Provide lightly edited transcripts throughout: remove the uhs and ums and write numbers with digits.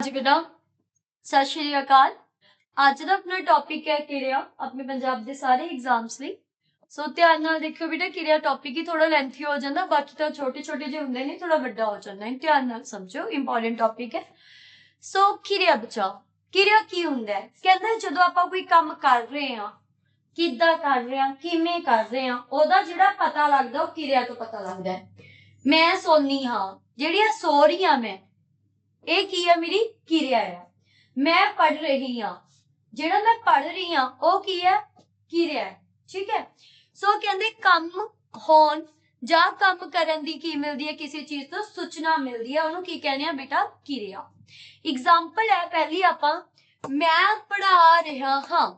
जी बेटा सत श्री अकाल। अज का अपना टॉपिक है किरिया अपने पंजाब के सारे एग्जाम्स ਲਈ। सो ध्यान नाल देखियो बेटा किरिया टॉपिक ही थोड़ा लेंथी हो जाता, बाकी तो छोटे छोटे जो होंगे ने थोड़ा बड़ा हो जाता है। ध्यान नाल समझो इंपॉर्टेंट टॉपिक है। सो किरिया बचाओ किरिया की हुंदा है, कहंदा जदों आपां कोई काम कर रहे हैं किद्दां कर रहे हैं किवें कर रहे हैं ओहदा जिहड़ा पता लगदा ओह किरिया तो पता लगदा है। मैं सोनी हाँ जिहड़ी सो रही हाँ मैं ये की है मेरी किरिया है। मैं पढ़ रही हाँ जिहड़ा मैं पढ़ रही हाँ वो की है किरिया है। ठीक है। सो कहंदे कम होण जां कम करन दी की मिलदी है, किसी चीज तो सूचना मिलदी है, उहनूं की कहने आ बेटा किरिया। एग्जाम्पल है पहली आपां मैं पढ़ा रहा हाँ,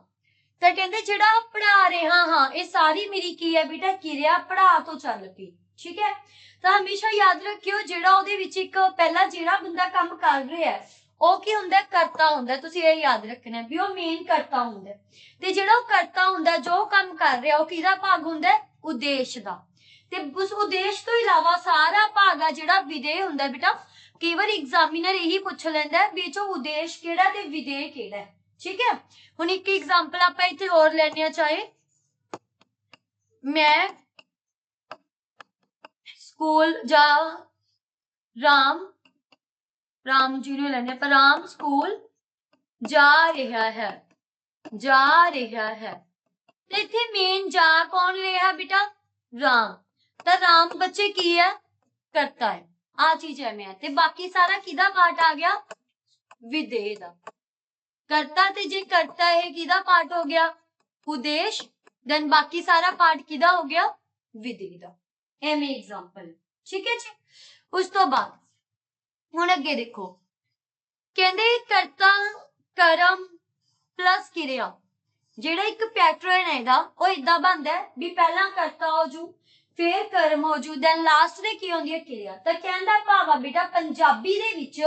तो कहंदे जिहड़ा पढ़ा रहा हाँ ये सारी मेरी की है बेटा किरिया, पढ़ा तो चल पई। ठीक है। तो हमेशा याद रखियो जिहड़ा ओहदे विच इक पहला जिहड़ा बंदा काम कर रहा है ਉਹ ਕੀ ਹੁੰਦਾ ਕਰਤਾ ਹੁੰਦਾ, ਤੁਸੀਂ ਇਹ ਯਾਦ ਰੱਖਣਾ ਵੀ ਉਹ ਮੇਨ ਕਰਤਾ ਹੁੰਦਾ ਤੇ ਜਿਹੜਾ ਉਹ ਕਰਤਾ ਹੁੰਦਾ ਜੋ ਕੰਮ ਕਰ ਰਿਹਾ ਉਹ ਕਿਹਦਾ ਭਾਗ ਹੁੰਦਾ ਉਦੇਸ਼ ਦਾ, ਤੇ ਉਸ ਉਦੇਸ਼ ਤੋਂ ਇਲਾਵਾ ਸਾਰਾ ਭਾਗ ਆ ਜਿਹੜਾ ਵਿਧੇਯ ਹੁੰਦਾ ਬੇਟਾ। ਕਈ ਵਾਰ ਐਗਜ਼ਾਮੀਨਰ ਇਹੀ ਪੁੱਛ ਲੈਂਦਾ ਵੀ ਇਹ ਚੋਂ ਉਦੇਸ਼ ਕਿਹੜਾ ਤੇ ਵਿਧੇਯ ਕਿਹੜਾ ਹੈ। ਠੀਕ ਹੈ। ਹੁਣ ਇੱਕ ਐਗਜ਼ਾਮਪਲ ਆਪਾਂ ਇੱਥੇ ਹੋਰ ਲੈਣੇ ਆ, ਚਾਹੇ ਮੈਂ स्कूल जा राम जी ने लेने पर राम स्कूल जा रहा है ते इत्थे मेन जा कौन रहा बेटा राम, तो राम बच्चे की है करता है आ चीज है मैं, ते बाकी सारा किदा पार्ट आ गया विधेय दा। करता ते जे करता है किदा पार्ट हो गया उद्देश, देन बाकी सारा पार्ट किदा हो गया विधेय दा। एवें एग्जाम्पल। ठीक है जी। उस तो बाद हुण अगे देखो कहंदे करता कर्म प्लस किरिया जिहड़ा एक पैटर्न है इहदा ओह इदां बनदा है भी पहला करता हो जू फिर कर्म हो जू दैन लास्ट ते की होंदी है किरिया। तो कहंदा भाव बेटा पंजाबी दे विच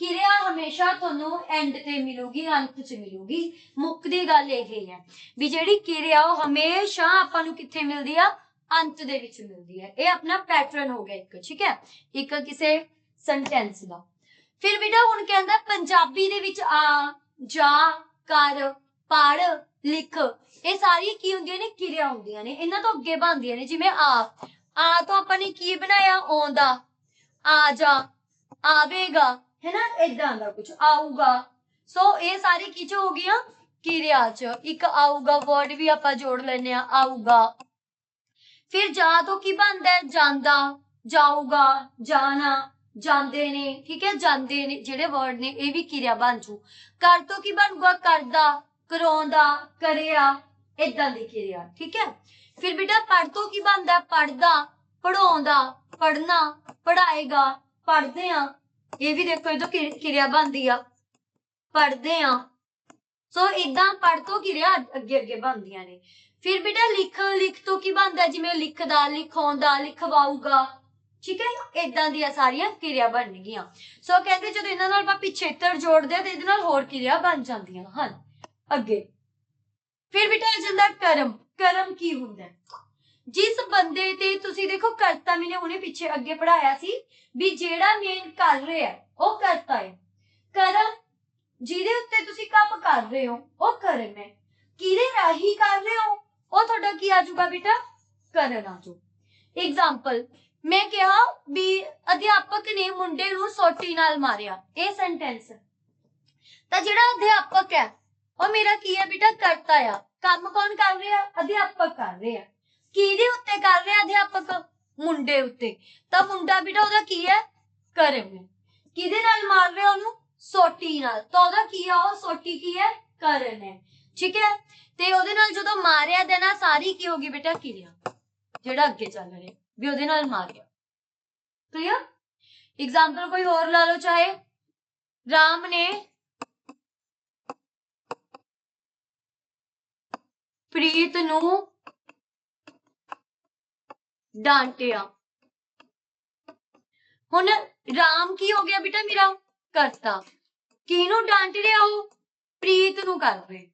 किरिया हमेशा तुहानू एंड ते मिलूगी, अंत च मिलूगी। मुक्कदी गल इह है भी जिहड़ी किरिया ओह हमेशा आपां नू कित्थे मिलदी आ अंत दे विच मिलदी है। ये अपना पैटर्न हो गया एक। ठीक है। एक किसे सेंटेंस का। फिर बेटा हुण कहंदा पंजाबी दे विच आ जा कर पढ़ लिख ये सारी की हुंदियां ने किरिया हुंदियां ने, इन्हां तो अगे बनदियां ने। जिवें आ तो आपां ने की बनाया आउंदा, आ जा आवेगा है ना, इदां दा कुछ आऊगा। सो ये सारी की च हो गईयां किरिया च। एक आऊगा वर्ड भी आपां जोड़ लैने आ आऊगा। फिर जा तो की बनता है जांदा जाऊगा जाना जांदे ने। ठीक है। जांदे ने जिहड़े वर्ड ने ये भी किरिया बन जू। कर तो की बनूगा करदा कराउंदा करिया इदां दी किरिया। ठीक है। फिर बेटा पढ़ तो की बनदा पढ़दा पढ़ाउंदा पढ़ना पढ़ाएगा पढ़दे आ, ये भी देखो ये तो किरिया बनदी आ पढ़दे आ। सो इदां पढ़ तो किरिया अगे अगे बनदियां ने। फिर बेटा लिख लिख तो की बनता जिवें लिखदा लिखाउंदा लिखवाऊगा। ठीक है। इदां दी सारियां किरिया बन गईयां। सो कहंदे जदों इन्हां नाल आपां पिछेतर जोड़दे आ ते इहदे नाल होर किरिया बन जांदियां हन अगे। फिर बेटा आ जांदा कर्म। कर्म की हुंदा जिस बंदे ते तुसीं देखो करता मैंने हुणे पिछे अगे पढ़ाया सी भी जेड़ा मेन कर रहा है ओह करता है। कर्म जिहदे उत्ते तुसीं काम कर रहे हो ओह कर्म है। किहदे राही कर रहे हो ਉਹ ਤੁਹਾਡਾ ਕੀ ਆ ਜਾਊਗਾ ਬੇਟਾ ਕਰਨ ਆ ਜਾਊ। एग्जाम्पल मैं कहा भी अध्यापक ने मुंडे नूं सोटी नाल मारिया, ये सेंटेंस तो जिहड़ा अध्यापक है वो मेरा की है बेटा करता है। काम कौन कर रहा है अध्यापक कर रहे हैं। किहदे उत्ते कर रहे अध्यापक मुंडे उत्ते, तो मुंडा बेटा ओहदा की है कर्म है। किहदे नाल मार रहे ओनू सोटी नाल, तो ओहदा की है ओह सोटी की है करण है। ठीक है। ते ओहदे नाल जदों मारिया देना सारी की होगी बेटा किरिया जिहड़ा अगे चल रहा भी ओहदे नाल मारिया। क्लियर। एग्जाम्पल कोई होर ला लो, चाहे राम ने प्रीत नूं डांटिया। हुण राम की हो गया बेटा मेरा करता, किहनूं डांट रहा हो प्रीत नूं कर रहे,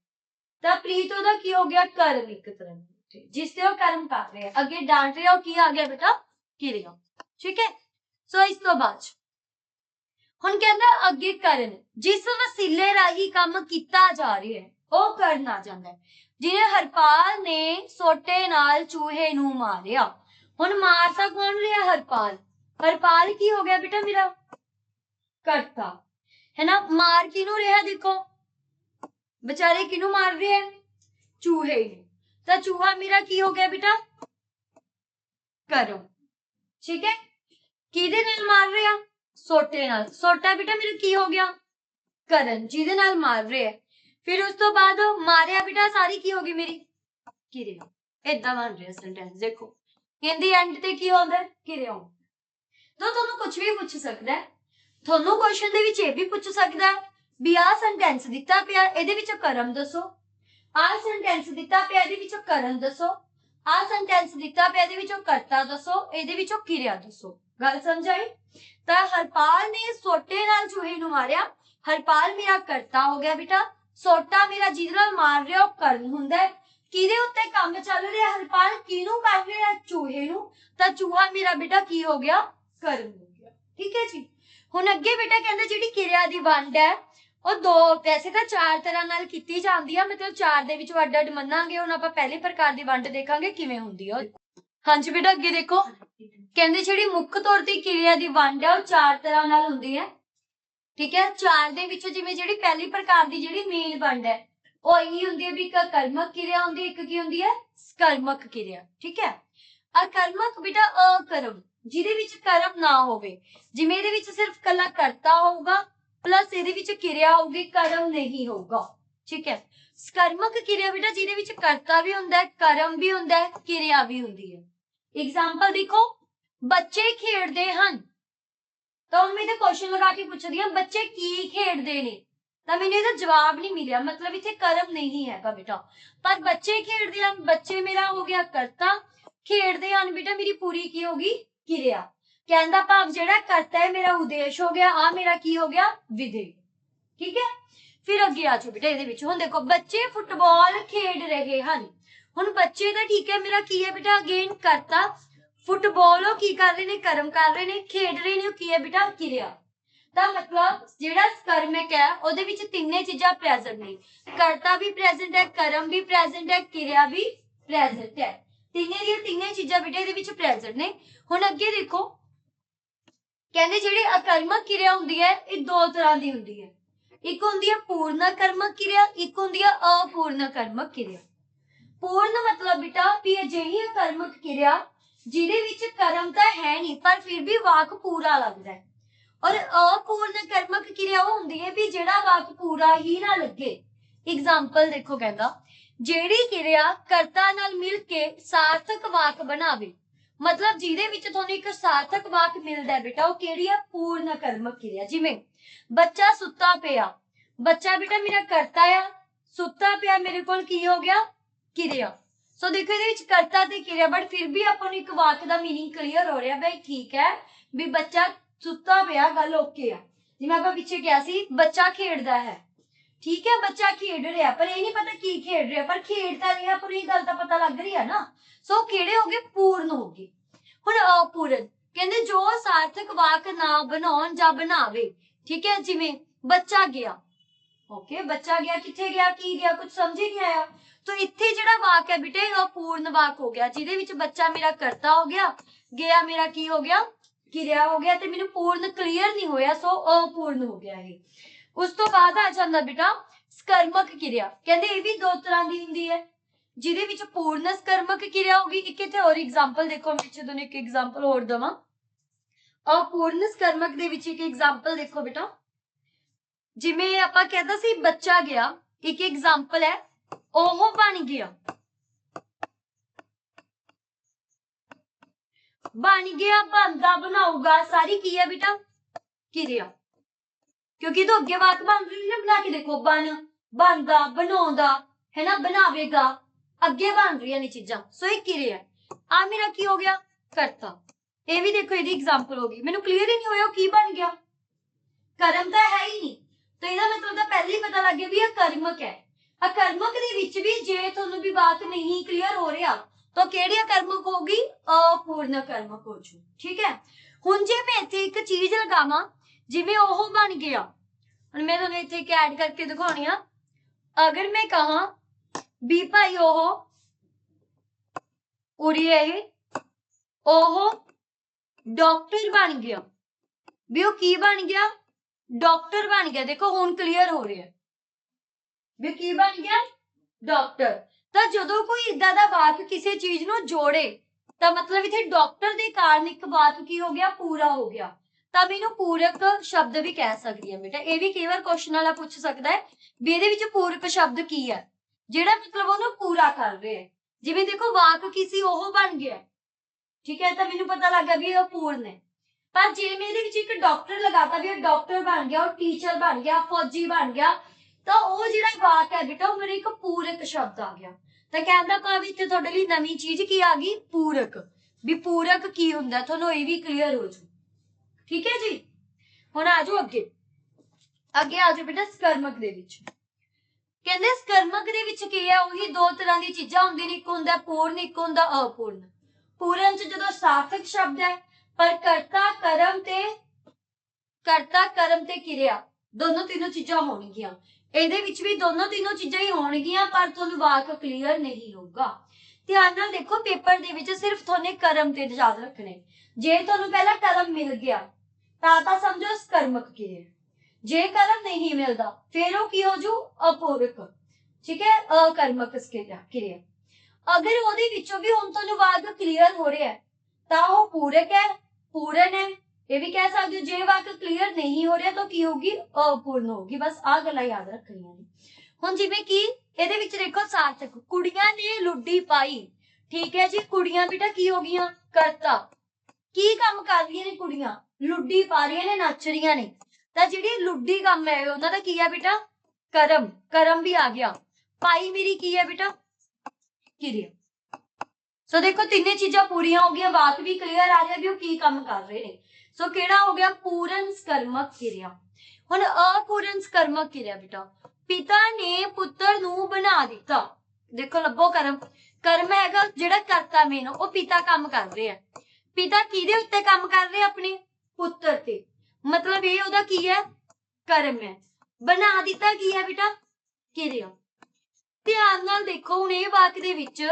तो प्रीत ओहदा की हो गया कर्म एक तरह जिससे वो कर्म कर रहे हैं। अगे डांट रहे हो की आ गया बेटा किरिया। ठीक है। सो इस तो बाद ਹੁਣ ਕਹਿੰਦਾ ਅੱਗੇ ਕਰਨ, ਜਿਸ ਵਸੀਲੇ ਰਾਹੀਂ ਕੰਮ ਕੀਤਾ ਜਾ ਰਿਹਾ ਹੈ ਉਹ ਕਰਨਾ ਜਾਂਦਾ ਹੈ। ਜਿਵੇਂ ਹਰਪਾਲ ਨੇ ਸੋਟੇ ਨਾਲ ਚੂਹੇ ਨੂੰ ਮਾਰਿਆ। ਹੁਣ ਮਾਰ ਤਾਂ ਕੌਣ ਰਿਹਾ? ਹਰਪਾਲ। ਹਰਪਾਲ ਕੀ ਹੋ ਗਿਆ ਬੇਟਾ ਮੇਰਾ? ਕਰਤਾ है ना। मार किनू रहा? देखो बेचारे किनू मार रहे हैं? चूहे। तो चूहा मेरा की हो गया बेटा? करम। ठीक है, किदे नाल मार रहे हैं? सोटे नाल। सोटा बेटा मेरा की हो गया? करन, जिदे नाल मार रहे हैं। फिर उस तो बाद मारिया बेटा सारी की होगी मेरी किरिया। इदा बन रहा सेंटेंस। देखो इन दी एंड ते की होंदा है? किरिया। तो तुहानू कुछ भी पूछ सकदा है। ਤੁਹਾਨੂੰ ਕੁਐਸਚਨ ਦੇ ਵਿੱਚ ਇਹ ਵੀ ਪੁੱਛ ਸਕਦਾ ਹੈ ਵੀ ਆਹ ਸੈਂਟੈਂਸ ਦਿੱਤਾ ਪਿਆ ਇਹਦੇ ਵਿੱਚ ਕਰਮ ਦੱਸੋ, ਆਹ ਸੈਂਟੈਂਸ ਦਿੱਤਾ ਪਿਆ ਇਹਦੇ ਵਿੱਚੋਂ ਕਰਨ ਦੱਸੋ, ਆਹ ਸੈਂਟੈਂਸ ਦਿੱਤਾ ਪਿਆ ਇਹਦੇ ਵਿੱਚੋਂ ਕਰਤਾ ਦੱਸੋ, ਇਹਦੇ ਵਿੱਚੋਂ ਕਿਰਿਆ ਦੱਸੋ। ਗੱਲ ਸਮਝ ਆਈ? ਤਾਂ ਹਰਪਾਲ ਨੇ ਸੋਟੇ ਨਾਲ ਚੂਹੇ ਨੂੰ ਮਾਰਿਆ। ਹਰਪਾਲ ਮੇਰਾ ਕਰਤਾ ਹੋ ਗਿਆ ਬੇਟਾ, ਸੋਟਾ ਮੇਰਾ ਜਿਹਦੇ ਨਾਲ ਮਾਰ ਰਿਹਾ ਉਹ ਕਰਨ ਹੁੰਦਾ ਹੈ। ਕਿਹਦੇ ਉੱਤੇ ਕੰਮ ਚੱਲ ਰਿਹਾ? ਹਰਪਾਲ ਕਿਹਨੂੰ ਕਰ ਰਿਹਾ? ਚੂਹੇ ਨੂੰ। ਤਾਂ ਚੂਹਾ ਮੇਰਾ ਬੇਟਾ ਕੀ ਹੋ ਗਿਆ? ਕਰਮ ਹੋ ਗਿਆ। ਠੀਕ ਹੈ ਜੀ। ਹੁਣ ਅੱਗੇ ਬੇਟਾ ਕਹਿੰਦੇ ਜਿਹੜੀ ਕਿਰਿਆ ਦੀ ਵੰਡ ਹੈ ਉਹ ਦੋ, ਵੈਸੇ ਤਾਂ ਚਾਰ ਤਰ੍ਹਾਂ ਨਾਲ ਕੀਤੀ ਜਾਂਦੀ ਆ, ਮਤਲਬ ਚਾਰ ਦੇ ਵਿੱਚ ਅੱਡ ਅੱਡ ਮੰਨਾਂਗੇ। ਹੁਣ ਆਪਾਂ ਪਹਿਲੇ ਪ੍ਰਕਾਰ ਦੀ ਵੰਡ ਦੇਖਾਂਗੇ ਕਿਵੇਂ ਹੁੰਦੀ ਆ। ਹਾਂਜੀ ਬੇਟਾ ਅੱਗੇ ਦੇਖੋ, ਕਹਿੰਦੇ ਜਿਹੜੀ ਮੁੱਖ ਤੌਰ ਤੇ ਕਿਰਿਆ ਦੀ ਵੰਡ ਹੈ ਉਹ ਚਾਰ ਤਰ੍ਹਾਂ ਨਾਲ ਹੁੰਦੀ ਹੈ। ਠੀਕ ਹੈ, ਚਾਰ ਦੇ ਵਿੱਚੋਂ ਜਿਵੇਂ ਜਿਹੜੀ ਪਹਿਲੀ ਪ੍ਰਕਾਰ ਦੀ ਜਿਹੜੀ ਮੇਨ ਵੰਡ ਹੈ ਉਹ ਇਹੀ ਹੁੰਦੀ ਹੈ ਵੀ ਇੱਕ ਕਰਮਕ ਕਿਰਿਆ ਹੁੰਦੀ ਹੈ, ਇੱਕ ਕੀ ਹੁੰਦੀ ਹੈ? ਸਕਰਮਕ ਕਿਰਿਆ। ਠੀਕ ਹੈ, ਅਕਰਮਕ ਬੇਟਾ ਅਕਰਮ, ਜਿਹਦੇ ਵਿੱਚ ਕਰਮ ਨਾ ਹੋਵੇ। ਜਿਵੇਂ ਇਹਦੇ ਵਿੱਚ ਸਿਰਫ ਕੱਲਾ ਕਰਤਾ ਹੋਊਗਾ ਪਲੱਸ ਇਹਦੇ ਵਿੱਚ ਕਿਰਿਆ ਹੋਊਗੀ, ਕਰਮ ਨਹੀਂ ਹੋਊਗਾ। ਠੀਕ ਹੈ, ਸਕਰਮਕ ਕਿਰਿਆ ਬੇਟਾ ਜਿਹਦੇ ਵਿੱਚ ਕਰਤਾ ਵੀ ਹੁੰਦਾ ਹੈ, ਕਰਮ ਵੀ ਹੁੰਦਾ ਹੈ, ਕਿਰਿਆ ਵੀ ਹੁੰਦੀ ਹੈ। एग्जाम्पल देखो, बच्चे खेडते हैं। तो मैं इधर क्वेश्चन लगा के पूछदी हां बच्चे की खेडते ने, तो मैंने इधर जवाब नहीं मिलिया, मतलब इत्थे कर्म नहीं है बेटा। पर बच्चे खेडते हैं, बच्चे मेरा हो गया कर्ता, खेडते हैं बेटा मेरी पूरी की होगी किरिया। कहने दा भाव जेड़ा करता है मेरा उद्देश हो गया, आ मेरा की हो गया? विधेय। ठीक है, फिर अगे आ जाओ बेटा। इहदे विच हुण देखो बच्चे फुटबॉल खेड रहे हैं। ਹੁਣ ਬੱਚੇ ਦਾ ਠੀਕ ਹੈ ਮੇਰਾ ਕੀ ਹੈ ਬੇਟਾ? ਅਗੇਨ ਕਰਤਾ। ਫੁੱਟਬਾਲ ਉਹ ਕੀ ਕਰ ਰਹੇ ਨੇ? ਕਰਮ ਕਰ ਰਹੇ ਨੇ। ਖੇਡ ਰਹੇ ਨੇ ਉਹ ਕੀ ਹੈ ਬੇਟਾ? ਕਿਰਿਆ। ਤਾਂ ਮਤਲਬ ਜਿਹੜਾ ਸਕਰਮਕ ਹੈ ਉਹਦੇ ਵਿੱਚ ਤਿੰਨੇ ਚੀਜ਼ਾਂ ਪ੍ਰੈਜ਼ੈਂਟ ਨੇ, ਕਰਤਾ ਵੀ ਪ੍ਰੈਜ਼ੈਂਟ ਹੈ, ਕਰਮ ਵੀ ਪ੍ਰੈਜ਼ੈਂਟ ਹੈ, ਕਿਰਿਆ ਵੀ ਪ੍ਰੈਜ਼ੈਂਟ ਹੈ। ਤਿੰਨੇ ਦੀਆਂ ਤਿੰਨੇ ਚੀਜ਼ਾਂ ਬੇਟਾ ਇਹਦੇ ਵਿੱਚ ਪ੍ਰੈਜ਼ੈਂਟ ਨੇ। ਹੁਣ ਅੱਗੇ ਦੇਖੋ, ਕਹਿੰਦੇ ਜਿਹੜੀ ਅਕਰਮਕ ਕਿਰਿਆ ਹੁੰਦੀ ਹੈ ਇਹ ਦੋ ਤਰ੍ਹਾਂ ਦੀ ਹੁੰਦੀ ਹੈ। ਇੱਕ ਹੁੰਦੀ ਹੈ ਪੂਰਨ ਕਰਮਕ ਕਿਰਿਆ, ਇੱਕ ਹੁੰਦੀ ਹੈ ਅਪੂਰਨ ਕਰਮਕ ਕਿਰਿਆ। पूर्ण मतलब बेटा भी अजिही कर्मक किरिया जिहदे विच कर्म तां है नहीं पर फिर भी वाक पूरा लगदा है, और अपूर्ण कर्मक किरिया वो हुंदी है भी जिहड़ा वाक पूरा ही ना लगे। एग्जाम्पल देखो, कहंदा जिहड़ी किरिया कर्ता नाल मिल के सार्थक वाक बनावे, मतलब जिहदे विच तुहानूं एक सार्थक वाक मिलदा है बेटा, वो किहड़ी है? पूर्ण कर्मक किरिया। जिवें बच्चा सुत्ता पिया, बच्चा बेटा मेरा करता है, सुत्ता पिया मेरे कोल की हो गया? किरिया। सो देखो ये करता ते किरिया, बट फिर भी अपन एक वाक दा मीनिंग क्लियर हो रहा है भाई। ठीक है भी बच्चा सुत्ता पिया, गल ओके है। जिवें आपां पिछे किहा सी बच्चा खेडदा है, ठीक है बच्चा खेड रहा, पर ये नहीं पता की खेड रहा, पर खेडता रहा, पर ये गल तां पता लग रही है ना। सो किहड़े हो गए? पूर्ण हो गए। हुण अपूर्ण कहंदे जो सार्थक वाक ना बनाउण जां बनावे। ठीक है, जिवें बच्चा गया, ओके बच्चा गया, किथे गया, की गया, कुछ समझ ही नहीं आया। तो इत्थे जिहड़ा वाक है बेटे अपूर्ण वाक हो गया, जिहदे विच बच्चा मेरा करता हो गया, गया मेरा की हो गया? किरिया हो गया, ते मैनूं पूर्ण क्लीयर नहीं होया, सो अपूर्ण हो गया है। उस तो बाद आ जांदा बेटा ਸਕਰਮਕ ਕਿਰਿਆ। ਕਹਿੰਦੇ ਇਹ ਵੀ ਦੋ ਤਰ੍ਹਾਂ ਦੀ ਹੁੰਦੀ ਹੈ, ਜਿਹਦੇ ਵਿੱਚ ਪੂਰਨ ਸਕਰਮਕ ਕਿਰਿਆ ਹੋਗੀ। ਇੱਕ ਇੱਥੇ ਹੋਰ ਐਗਜ਼ਾਮਪਲ ਦੇਖੋ, ਪਿੱਛੇ ਤੁਹਾਨੂੰ ਇੱਕ ਐਗਜ਼ਾਮਪਲ ਹੋਰ ਦਵਾਂ। ਅਪੂਰਨ ਸਕਰਮਕ ਦੇ ਵਿੱਚ ਇੱਕ ਐਗਜ਼ਾਮਪਲ ਦੇਖੋ ਬੇਟਾ, ਜਿਵੇਂ ਆਪਾਂ ਕਹਿੰਦਾ ਸੀ ਬੱਚਾ ਗਿਆ, ਇੱਕ ਐਗਜ਼ਾਮਪਲ ਹੈ ਉਹ ਬਣ ਗਿਆ। बन गया, बनदा, बनाऊगा, सारी की है बेटा? किरिया, क्योंकि तो अगे वाक बन रही है। बना के देखो, बन, बनदा, बनाउंदा है ना, बनावेगा, अगे बन रही है चीजां। सो ये किरिया। आ मेरा की हो गया? करता। ये भी देखो ਇਹਦੀ एग्जांपल होगी। मैनू क्लियर ही नहीं होया की बन गया? कर्म तो है ही नहीं, तो ਇਹਦਾ मतलब तो पहले ही पता लग गया भी ये कर्मक है। अकर्मक ਦੇ ਵਿੱਚ ਵੀ ਜੇ ਤੁਹਾਨੂੰ ਵੀ ਬਾਤ नहीं क्लियर हो रहा तो ਕਿਹੜੀ ਅਕਰਮਕ ਹੋਗੀ? ਅਪੂਰਨ ਕਰਮਕ ਹੋ ਜੂ। ਠੀਕ ਹੈ, ਹੁਣ ਜੇ ਮੈਂ ਇੱਥੇ ਇੱਕ ਚੀਜ਼ ਲਗਾਵਾਂ, जिवें ओह बन गया। हुण मैं तुहानूं इत्थे एक ऐड करके दिखाउणी आ। अगर मैं कहां भी भाई ओह उड़िए ओह डॉक्टर बन गया, भी वो की बन गया, डॉक्टर बन गया। देखो हुण क्लीयर हो रहा है भी की बन गया, डॉक्टर। ਤਾਂ ਜਦੋਂ ਕੋਈ इदां दा वाक किसी चीज ਨੂੰ जोड़े ਤਾਂ मतलब इत्थे डॉक्टर ਦੇ ਕਾਰਨ ਇੱਕ वाक की हो गया, पूरा हो गया। ਤਾਂ मैं ਇਹਨੂੰ पूरक शब्द भी कह सकदी ਹਾਂ बेटा। ਇਹ भी कई बार क्वेश्चन वाला पूछ सकदा है भी ਇਹਦੇ ਵਿੱਚ पूरक शब्द की है ਜਿਹੜਾ मतलब ਉਹਨੂੰ पूरा कर रहे है। ਜਿਵੇਂ देखो वाक की सी ਉਹ बन गया, ठीक है, ਤਾਂ ਮੈਨੂੰ पता लग गया भी ਇਹ पूर्ण है। पर जे मैं ਇਹਦੇ ਵਿੱਚ ਇੱਕ डॉक्टर लगाता भी डॉक्टर बन गया, और टीचर बन गया, फौजी बन गया, ਤਾਂ ਉਹ ਜਿਹੜਾ वाक है बेटा ਉਹ ਮੇਰੇ ਇੱਕ पूरक शब्द आ गया। ਤਾਂ कहता भाव इत्थे तुहाडे लई नवीं चीज की आ गई, पूरक। भी पूरक की हुंदा तुहानूं ये भी क्लीयर हो जू, ठीक है जी। हुण आ जाओ अगे, अगे आ जाओ बेटा सकर्मक दे विच। कहंदे सकर्मक दे विच की है, उही दो तरह दी चीजां हुंदियां ने, एक हुंदा पूर्ण, एक हुंदा अपूर्ण। पूर्ण च जदों सार्थक शब्द है, पर करता कर्म ते किरिया दोनों तीनों चीजां होणगियां। ਇਹਦੇ ਵਿੱਚ ਵੀ ਦੋਨੋਂ तीनों चीजां ही होणगियां, पर ਤੁਹਾਨੂੰ वाक क्लीयर नहीं होगा। ध्यान नाल देखो पेपर ਦੇ ਵਿੱਚ सिर्फ ਤੁਹਾਨੂੰ कर्म ਤੇ याद रखने। जे ਤੁਹਾਨੂੰ ਪਹਿला कर्म मिल गया ਤਾਂ समझो ਸਕਰਮਕ ਕਿਰਿਆ। जे कर्म नहीं मिलता फिर वो की हो जू, अपूरक, ठीक है, अकर्मक किरिया। अगर ਉਹਦੇ ਵਿੱਚੋਂ भी ਹੁਣ ਤੁਹਾਨੂੰ वाक क्लीयर हो रहा है ਤਾਂ ਉਹ पूरक है, पूर्ण है। ये भी कह सकते हो जे वाक क्लीयर नहीं हो रहा तो की होगी, अपूर्ण होगी। बस आ गल्लां याद रखनियां ने। हुण जिवें कि इहदे विच देखो सार्थक, कुड़ियां ने लुड्डी पाई, ठीक है जी। कुड़ियां बेटा की हो गईयां, करता। की काम कर रही ने कुड़ियां, लुड्डी पा रही ने, नच रही ने। तां जिहड़ी लुड्डी काम है उन्हां दा की है बेटा, कर्म। कर्म भी आ गया। पाई मेरी की है बेटा, किरिया। सो देखो तीने चीजां पूरियां हो गईयां, वाक भी क्लीयर आ रहा भी वो की काम कर रहे ने। सो केड़ा हो गया, पूर्ण सकर्मक किरिया। हुण अपूर्ण सकर्मक किरिया बेटा, पिता ने पुत्र नूं बना दिता। देखो लभो कर्म, कर्म हैगा जिहड़ा करता मेन, वो पिता काम कर रहे हैं। पिता किहदे उत्ते काम कर रहे, अपने पुत्र ते, मतलब ये ओहदा की है, कर्म है। बना दिता की है बेटा, किरिया। ध्यान नाल देखो हुण इह वाक दे विच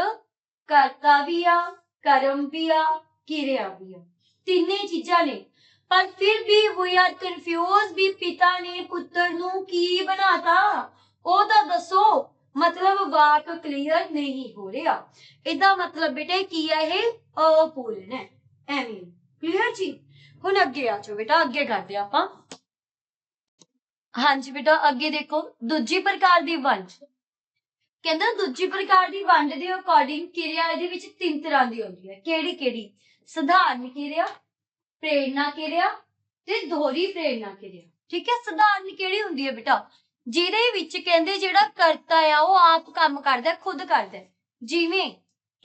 करता भी आ, कर्म भी आ, किरिया भी आ, तीने चीजां ने। पर फिर भी वी आर कंफ्यूज भी पिता ने पुत्र नूं की बनाता, ओ तां दसो। मतलब वाक क्लीयर नहीं हो रहा। इहदा मतलब बेटे की है, ये अपूर्ण है। एवें क्लीयर जी। हुण अगे आ जाओ बेटा, अगे करदे आपां। हाँ जी बेटा अगे देखो दूजी प्रकार दी वंड। कहंदा दूजी प्रकार दी वंड दे अकॉर्डिंग किरिया इहदे विच तीन तरह दी होंदी है। केड़ी केड़ी? सधारण किरिया, प्रेरणा किरिया ते दोहरी प्रेरणा किरिया। ठीक है, सधारण केड़ी हुंदी है बेटा, जिहदे विच कहंदे जिहड़ा करता है वो आप काम करदा, खुद करदा। जिवें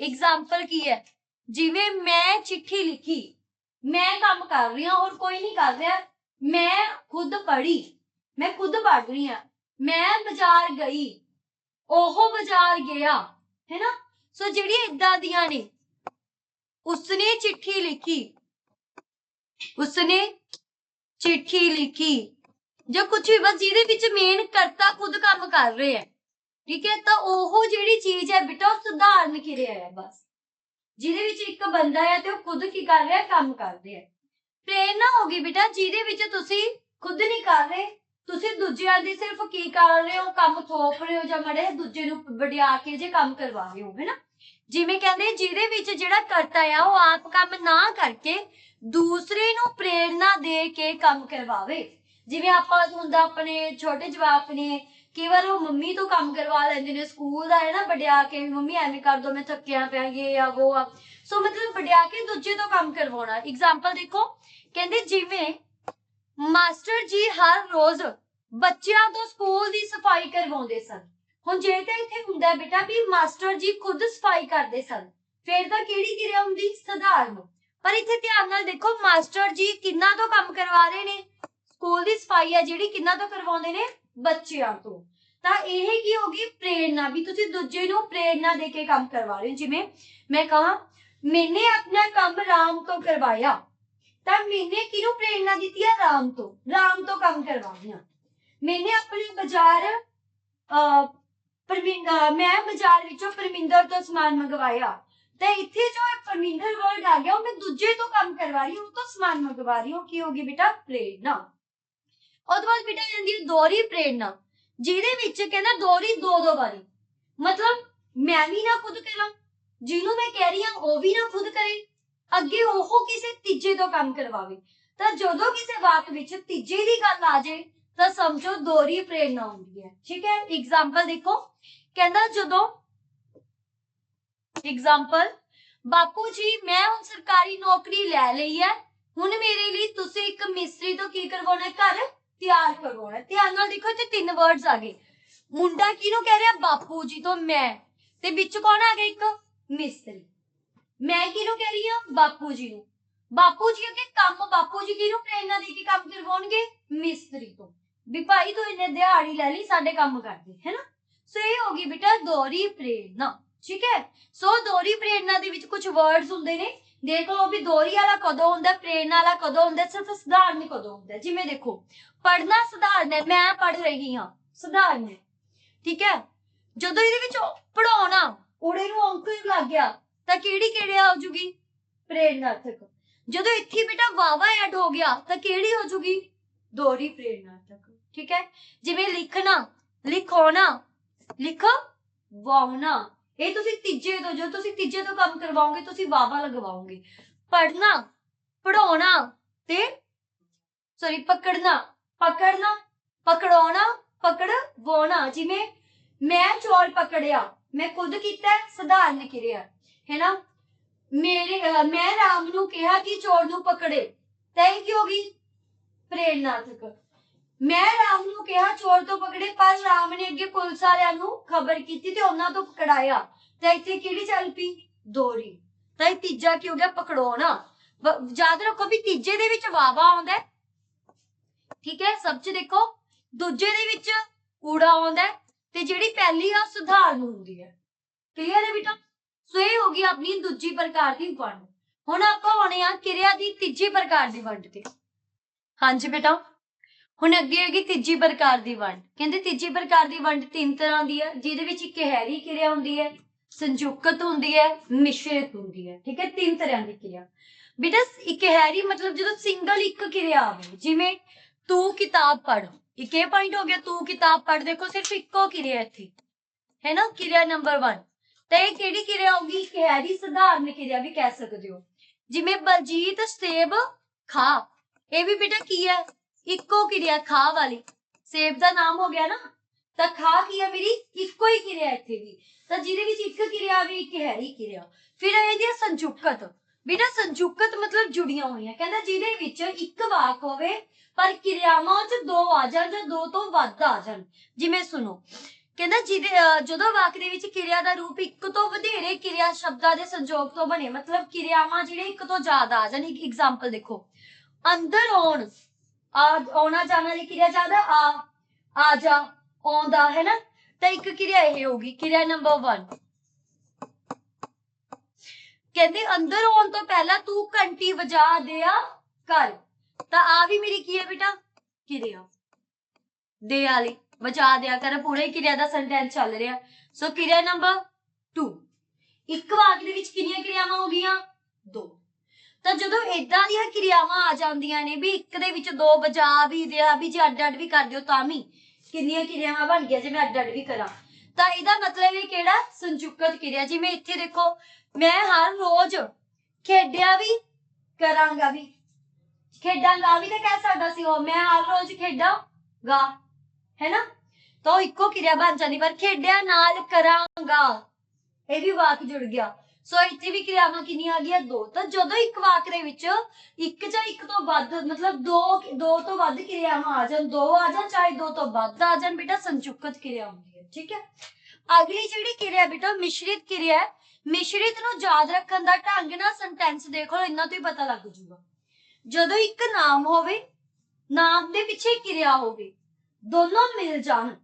एग्जाम्पल की है, जिवें मैं चिट्ठी लिखी, मैं काम कर रही हूं और कोई नहीं कर रहा। मैं खुद पढ़ी, मैं खुद पढ़ रही हूं। मैं बाजार गई, ओहो बाजार गया, है ना। सो जिहड़ी इदां दियां ने, उसने चिट्ठी लिखी, उसने चिट्ठी लिखी, जो कुछ भी बस जिहदे विच मेन करता खुद काम कर रहे हैं, ठीक है। तो ओहो जिहड़ी चीज है बेटा सधारण किरिया है, बस जिहदे विच एक बंदा है ते खुद की कर रहा है, काम कर रहा है। प्रेरणा होगी बेटा जिहदे विच तुसी खुद नहीं कर रहे, तुसी दूजियां दी सिर्फ की कर रहे हो, काम थोप रहे हो, जां मड़े दूजे नूं वडिया के जे काम करवा रहे हो, है ना। जिवें कहंदे जिहदे विच जिहड़ा करता है वो आप काम ना करके दूसरे नूं प्रेरणा दे के काम करवावे। जिवें आपां हुंदा अपने छोटे जवाक ने, कई बार वो मम्मी तो काम करवा लैंदे ने स्कूल दा, है ना, वडिया के मम्मी ऐवें कर दो मैं थक्किया पिया ये या वो आ। सो मतलब वडिया के दूजे तो काम करवाउणा। एग्जाम्पल देखो कहंदे जिवें मास्टर जी हर रोज बच्चियां तो स्कूल दी सफाई करवाउंदे सन। हुण जे तां इत्थे हुंदा बेटा भी मास्टर जी खुद सफाई करदे सन, फिर तां किहड़ी किरिया हुंदी, सधारण। पर इत्थे ध्यान नाल देखो मास्टर जी किन्ना तो काम करवा रहे ने, स्कूल दी सफाई है जिहड़ी किन्ना तो करवाउंदे ने, बच्चियां तो। तां इह की होगी, प्रेरणा। भी तुसीं दूजे नूं प्रेरणा दे के काम करवा रहे हो। जिवें मैं कहां मैंने अपना काम राम तो करवाया, ਤਾਂ ਮੈਨੇ ਕਿਹਨੂੰ ਪ੍ਰੇਰਨਾ ਦਿੱਤੀ ਹੈ? ਰਾਮ ਤੋਂ ਕੰਮ ਕਰਵਾਉਣਾ। ਮੈਨੇ ਆਪਣੇ ਬਾਜ਼ਾਰ ਮੈਂ ਬਾਜ਼ਾਰ ਵਿੱਚੋਂ ਪਰਮਿੰਦਰ ਤੋਂ ਸਮਾਨ ਮੰਗਵਾਇਆ। ਤੇ ਇੱਥੇ ਜੋ ਪਰਮਿੰਦਰ ਵਰਡ ਆ ਗਿਆ, ਉਹ ਮੈਂ ਦੂਜੇ ਤੋਂ ਕੰਮ ਕਰਵਾ ਰਹੀ ਹੂੰ, ਤੋਂ ਸਮਾਨ ਮੰਗਵਾ ਰਹੀ ਹੂੰ। ਕੀ ਹੋਗੀ ਬੇਟਾ? ਪ੍ਰੇਰਨਾ। ਉਹਦੇ ਬਾਅਦ ਬੇਟਾ ਜਾਂਦੀ ਹੈ ਦੋਹਰੀ ਪ੍ਰੇਰਨਾ, ਜਿਹਦੇ ਵਿੱਚ ਕਹਿੰਦਾ ਦੋਹਰੀ ਦੋ ਵਾਰੀ, ਮਤਲਬ ਮੈਂ ਵੀ ਨਾ ਖੁਦ ਕਰਾਂ, ਜਿਹਨੂੰ ਮੈਂ ਕਹਿ ਰਹੀ ਹਾਂ ਉਹ ਵੀ ਨਾ ਖੁਦ ਕਰੇ, ਅੱਗੇ ਉਹ ਕਿਸੇ ਤੀਜੇ ਤੋਂ ਕੰਮ ਕਰਵਾਵੇ। ਤਾਂ ਜਦੋਂ ਕਿਸੇ ਵਾਕ ਵਿੱਚ ਤੀਜੇ ਦੀ ਗੱਲ ਆ ਜਾਏ ਤਾਂ ਸਮਝੋ ਦੋਹਰੀ ਪ੍ਰੇਰਨਾ ਹੁੰਦੀ ਹੈ। ਠੀਕ ਹੈ, ਐਗਜ਼ਾਮਪਲ ਦੇਖੋ, ਕਹਿੰਦਾ ਜਦੋਂ ਐਗਜ਼ਾਮਪਲ, ਬਾਪੂ ਜੀ ਮੈਂ ਹੁਣ ਸਰਕਾਰੀ ਨੌਕਰੀ ਲੈ ਲਈ ਹੈ, ਹੁਣ ਮੇਰੇ ਲਈ ਤੁਸੀਂ ਇੱਕ ਮਿਸਤਰੀ ਤੋਂ ਕੀ ਕਰਵਾਉਣਾ? ਘਰ ਤਿਆਰ ਕਰਵਾਉਣਾ। ਧਿਆਨ ਨਾਲ ਦੇਖੋ, ਇੱਥੇ 3 ਵਰਡਸ ਆ ਗਏ। ਮੁੰਡਾ ਕਿਹਨੂੰ ਕਹਿ ਰਿਹਾ? ਬਾਪੂ ਜੀ ਤੋਂ ਮੈਂ, ਤੇ ਵਿੱਚ ਕੌਣ ਆ ਗਿਆ? ਇੱਕ ਮਿਸਤਰੀ। ਮੈਂ ਕਿਹਨੂੰ ਕਹਿ ਰਹੀ ਹਾਂ? ਬਾਪੂ ਜੀ ਨੂੰ। ਬਾਪੂ ਜੀ ਅੱਗੇ ਕੰਮ, ਬਾਪੂ ਜੀ ਕਿਹਨੂੰ ਪ੍ਰੇਰਨਾ ਦੇ ਕੇ ਕੰਮ ਕਰਵਾਉਣਗੇ? ਮਿਸਤਰੀ ਤੋਂ, ਵੀ ਭਾਈ ਤੂੰ ਇਹਨੇ ਦਿਹਾੜੀ ਲੈ ਲਈ, ਸਾਡੇ ਕੰਮ ਕਰਦੇ, ਹੈ ਨਾ। ਸੋ ਇਹ ਹੋ ਗਈ ਬੇਟਾ ਦੋਹਰੀ ਪ੍ਰੇਰਨਾ। ਠੀਕ ਹੈ, ਸੋ ਦੋਹਰੀ ਪ੍ਰੇਰਨਾ ਦੇ ਵਿੱਚ ਕੁਝ ਵਰਡਸ ਹੁੰਦੇ ਨੇ, ਦੇਖ ਲਓ ਵੀ ਦੋਹਰੀ ਵਾਲਾ ਕਦੋਂ ਹੁੰਦਾ, ਪ੍ਰੇਰਨਾ ਵਾਲਾ ਕਦੋਂ ਹੁੰਦਾ, ਸਿਰਫ ਸਧਾਰਨ ਕਦੋਂ ਹੁੰਦਾ। ਜਿਵੇਂ ਦੇਖੋ, ਪੜ੍ਹਨਾ ਸਧਾਰਨ ਹੈ, ਮੈਂ ਪੜ੍ਹ ਰਹੀ ਹਾਂ, ਸਧਾਰਨ ਹੈ। ਠੀਕ ਹੈ, ਜਦੋਂ ਇਹਦੇ ਵਿੱਚ ਪੜਾਉਣਾ, ਉੜੇ ਨੂੰ ਅੰਕ ਲੱਗ ਗਿਆ ਤਾਂ ਕਿਹੜੀ ਕਿਰਿਆ ਹੋ ਜੂਗੀ? ਪ੍ਰੇਰਨਾਰਥਕ। ਜਦੋਂ ਇੱਥੇ ਬੇਟਾ ਵਾਵਾ ਐਡ ਹੋ ਗਿਆ ਤਾਂ ਕਿਹੜੀ ਹੋ ਜੂਗੀ? ਦੋਹਰੀ ਪ੍ਰੇਰਨਾਰਥਕ। ਠੀਕ ਹੈ, ਜਿਵੇਂ ਲਿਖਣਾ, ਲਿਖਾਉਣਾ, ਲਿਖਵਾਉਣਾ, ਇਹ ਤੁਸੀਂ ਤੀਜੇ ਤੋਂ, ਜੋ ਤੁਸੀਂ ਤੀਜੇ ਤੋਂ ਕੰਮ ਕਰਵਾਓਗੇ ਤੁਸੀਂ ਵਾਵਾ ਲਗਵਾਓਗੇ। ਪੜ੍ਹਨਾ, ਪੜਾਉਣਾ ਤੇ ਪਕੜਨਾ, ਪਕੜਨਾ, ਪਕੜਾਉਣਾ, ਪਕੜਵਾਉਣਾ। ਜਿਵੇਂ ਮੈਂ ਚੋਰ ਪਕੜਿਆ, ਮੈਂ ਖੁਦ ਕੀਤਾ, ਸਧਾਰਨ ਕਿਰਿਆ, ਹੈ ਨਾ। ਮੈਂ ਰਾਮ ਨੂੰ ਕਿਹਾ ਕਿ ਚੋਰ ਨੂੰ ਪਕੜੇ, ਤਾਂ ਇਹ ਕੀ ਹੋਗੀ? ਪ੍ਰੇਰਨਾਰਥਕ। ਮੈਂ ਰਾਮ ਨੂੰ ਕਿਹਾ ਚੋਰ ਤੋਂ ਪਕੜੇ, ਪਰ ਰਾਮ ਨੇ ਅੱਗੇ ਪੁਲਿਸ ਵਾਲਿਆਂ ਨੂੰ ਖਬਰ ਕੀਤੀ ਤੇ ਉਹਨਾਂ ਤੋਂ ਪਕੜਾਇਆ, ਤਾਂ ਇੱਥੇ ਕਿਹੜੀ ਚੱਲ ਪਈ? ਦੋਹਰੀ। ਤਾਂ ਇਹ ਤੀਜਾ ਕੀ ਹੋ ਗਿਆ? ਪਕੜਾਉਣਾ। ਯਾਦ ਰੱਖੋ ਵੀ ਤੀਜੇ ਦੇ ਵਿੱਚ ਵਾਵਾ ਆਉਂਦਾ, ਠੀਕ ਹੈ, ਸਭ ਚ ਦੇਖੋ, ਦੂਜੇ ਦੇ ਵਿੱਚ ਊੜਾ ਆਉਂਦਾ, ਤੇ ਜਿਹੜੀ ਪਹਿਲੀ ਆ ਸੁਧਾਰਨ ਹੁੰਦੀ ਹੈ। ਕਲੀਅਰ ਹੈ ਬੇਟਾ? ਸੋ ਇਹ ਹੋ ਗਈ ਆਪਣੀ ਦੂਜੀ ਪ੍ਰਕਾਰ ਦੀ ਵੰਡ। ਹੁਣ ਆਪਾਂ ਆਉਣੇ ਆ ਕਿਰਿਆ ਦੀ ਤੀਜੀ ਪ੍ਰਕਾਰ ਦੀ ਵੰਡ ਤੇ। ਹਾਂਜੀ ਬੇਟਾ, ਹੁਣ ਅੱਗੇ ਹੈਗੀ ਤੀਜੀ ਪ੍ਰਕਾਰ ਦੀ ਵੰਡ। ਕਹਿੰਦੇ ਤੀਜੀ ਪ੍ਰਕਾਰ ਦੀ ਵੰਡ 3 ਤਰ੍ਹਾਂ ਦੀ ਹੈ, ਜਿਹਦੇ ਵਿੱਚ ਇਕਹਿਰੀ ਕਿਰਿਆ ਹੁੰਦੀ ਹੈ, ਸੰਯੁਕਤ ਹੁੰਦੀ ਹੈ, ਮਿਸ਼ਰਿਤ ਹੁੰਦੀ ਹੈ। ਠੀਕ ਹੈ, 3 ਤਰ੍ਹਾਂ ਦੀ ਕਿਰਿਆ। ਬੇਟਾ ਇਕਹਿਰੀ ਮਤਲਬ ਜਦੋਂ ਸਿੰਗਲ ਇੱਕ ਕਿਰਿਆ ਆਵੇ, ਜਿਵੇਂ ਤੂੰ ਕਿਤਾਬ ਪੜ੍ਹ, ਇੱਕ ਇਹ ਪੁਆਇੰਟ ਹੋ ਗਿਆ, ਤੂੰ ਕਿਤਾਬ ਪੜ੍ਹ, ਦੇਖੋ ਸਿਰਫ ਇੱਕੋ ਕਿਰਿਆ ਇੱਥੇ, ਹੈ ਨਾ, ਕਿਰਿਆ ਨੰਬਰ 1। ਤਾਂ ਇਹ ਕਿਹੜੀ ਕਿਰਿਆ ਹੋਗੀ? ਇਕਹਿਰੀ ਸਧਾਰਨ ਕਿਰਿਆ ਵੀ ਕਹਿ ਸਕਦੇ ਹੋ। ਜਿਵੇਂ ਬਲਜੀਤ ਸੇਬ ਖਾ, ਇਹ ਵੀ ਬੇਟਾ ਕੀ ਹੈ? ਇੱਕੋ ਕਿਰਿਆ, ਖਾ ਵਾਲੀ। ਸੇਬ ਦਾ ਨਾਮ ਹੋ ਗਿਆ ਨਾ, ਤਾਂ ਖਾ ਕੀ ਹੈ? ਮੇਰੀ ਇੱਕੋ ਹੀ ਕਿਰਿਆ ਇੱਥੇ ਵੀ, ਤਾਂ ਜਿਹਦੇ ਵਿੱਚ ਇੱਕ ਕਿਰਿਆ ਵੀ ਇਕਹਿਰੀ ਕਿਰਿਆ। ਫਿਰ ਇਹਦੀ ਸੰਯੁਕਤ। ਬੇਟਾ ਸੰਯੁਕਤ ਮਤਲਬ ਜੁੜੀਆਂ ਹੋਈਆਂ, ਕਹਿੰਦਾ ਜਿਹਦੇ ਵਿੱਚ ਇੱਕ ਵਾਕ ਹੋਵੇ ਪਰ ਕਿਰਿਆਵਾਂ ਚ 2 ਆ ਜਾਣ ਜਾਂ 2 ਤੋਂ ਵੱਧ ਆ ਜਾਣ। ਜਿਵੇਂ ਸੁਣੋ, ਕਹਿੰਦਾ ਜਦੋਂ ਵਾਕ ਦੇ ਵਿੱਚ ਕਿਰਿਆ ਦਾ ਰੂਪ ਇੱਕ ਤੋਂ ਵਧੇਰੇ ਕਿਰਿਆ ਸ਼ਬਦਾਂ ਦੇ ਸੰਯੋਗ ਤੋਂ ਬਣੇ, ਮਤਲਬ ਕਿਰਿਆਵਾਂ ਜਿਹੜੇ ਇੱਕ ਤੋਂ ਜ਼ਿਆਦਾ ਆ ਜਾਣ। ਇੱਕ ਐਗਜ਼ਾਮਪਲ ਦੇਖੋ, ਅੰਦਰ ਆਉਣ, ਆਉਣਾ ਜਾਣਾ ਵਾਲੀ ਕਿਰਿਆ ਜ਼ਿਆਦਾ, ਆ ਜਾ, ਆਉਂਦਾ, ਹੈ ਨਾ, ਤਾਂ ਇੱਕ ਕਿਰਿਆ ਇਹ ਹੋਗੀ, ਕਿਰਿਆ ਨੰਬਰ 1। ਕਹਿੰਦੇ ਅੰਦਰ ਆਉਣ ਤੋਂ ਪਹਿਲਾਂ ਤੂੰ ਘੰਟੀ ਵਜਾ ਦਿਆ ਕਰ, ਤਾਂ ਆ ਵੀ ਮੇਰੀ ਕੀ ਹੈ ਬੇਟਾ? ਕਿਰਿਆ ਦੇ ਵਾਲੀ, ਵਜਾ ਦਿਆ ਕਰ, ਪੂਰਾ ਹੀ ਕਿਰਿਆ ਦਾ ਸੈਂਟੈਂਸ ਚੱਲ ਰਿਹਾ। ਸੋ ਕਿਰਿਆ ਨੰਬਰ 2। ਇੱਕ ਵਾਕ ਦੇ ਵਿੱਚ ਕਿੰਨੀਆਂ ਕਿਰਿਆਵਾਂ ਹੋ ਗਈਆਂ? 2। ਤਾਂ ਜਦੋਂ ਏਦਾਂ ਦੀਆਂ ਕਿਰਿਆਵਾਂ ਆ ਜਾਂਦੀਆਂ ਨੇ ਵੀ ਇੱਕ ਦੇ ਵਿੱਚ 2 ਵਜਾ ਵੀ ਦਿਆ ਵੀ, ਜੇ ਅੱਡ ਅੱਡ ਵੀ ਕਰ ਦਿਓ ਤਾਂ ਵੀ ਕਿੰਨੀਆਂ ਕਿਰਿਆਵਾਂ ਬਣ ਗਈਆਂ, ਜੇ ਮੈਂ ਅੱਡ ਅੱਡ ਵੀ ਕਰਾਂ, ਤਾਂ ਇਹਦਾ ਮਤਲਬ ਇਹ ਕਿਹੜਾ? ਸੰਯੁਕਤ ਕਿਰਿਆ। ਜਿਵੇਂ ਇੱਥੇ ਦੇਖੋ, ਮੈਂ ਹਰ ਰੋਜ਼ ਖੇਡਿਆ ਵੀ ਕਰਾਂਗਾ ਵੀ, ਖੇਡਾਂਗਾ ਵੀ ਤਾਂ ਕਹਿ ਸਕਦਾ ਸੀ ਉਹ, ਮੈਂ ਹਰ ਰੋਜ਼ ਖੇਡਾਂਗਾ, ਹੈ ਨਾ, ਤਾਂ ਇੱਕੋ ਕਿਰਿਆ ਬਣ ਜਾਂਦੀ। ਪਰ ਖੇਡਿਆ ਨਾਲ ਕਰਾਂਗਾ, ਇਹ ਵੀ ਵਾਕ ਜੁੜ ਗਿਆ। ਸੋ ਇੱਥੇ ਵੀ ਕਿਰਿਆਵਾਂ ਕਿੰਨੀਆਂ ਆ ਗਈਆਂ? 2। ਤਾਂ ਜਦੋਂ ਇੱਕ ਵਾਕ ਦੇ ਵਿੱਚ ਇੱਕ ਜਾਂ ਇੱਕ ਤੋਂ ਵੱਧ, ਮਤਲਬ 2 ਤੋਂ ਵੱਧ ਕਿਰਿਆਵਾਂ ਆ ਜਾਣ, 2 ਆ ਜਾਣ ਚਾਹੇ 2 ਤੋਂ ਵੱਧ ਆ ਜਾਣ, ਬੇਟਾ ਸੰਯੁਕਤ ਕਿਰਿਆ ਹੁੰਦੀ ਹੈ। ਠੀਕ ਹੈ, ਅਗਲੀ ਜਿਹੜੀ ਕਿਰਿਆ ਬੇਟਾ ਮਿਸ਼ਰਿਤ ਕਿਰਿਆ ਹੈ। ਮਿਸ਼ਰਿਤ ਨੂੰ ਯਾਦ ਰੱਖਣ ਦਾ ਢੰਗ ਨਾ ਸੈਂਟੈਂਸ ਦੇਖ ਲਓ, ਇਹਨਾਂ ਤੋਂ ਹੀ ਪਤਾ ਲੱਗ ਜੂਗਾ। ਜਦੋਂ ਇੱਕ ਨਾਮ ਹੋਵੇ, ਨਾਮ ਦੇ ਪਿੱਛੇ ਕਿਰਿਆ ਹੋਵੇ, ਦੋਨੋਂ ਮਿਲ ਜਾਣ,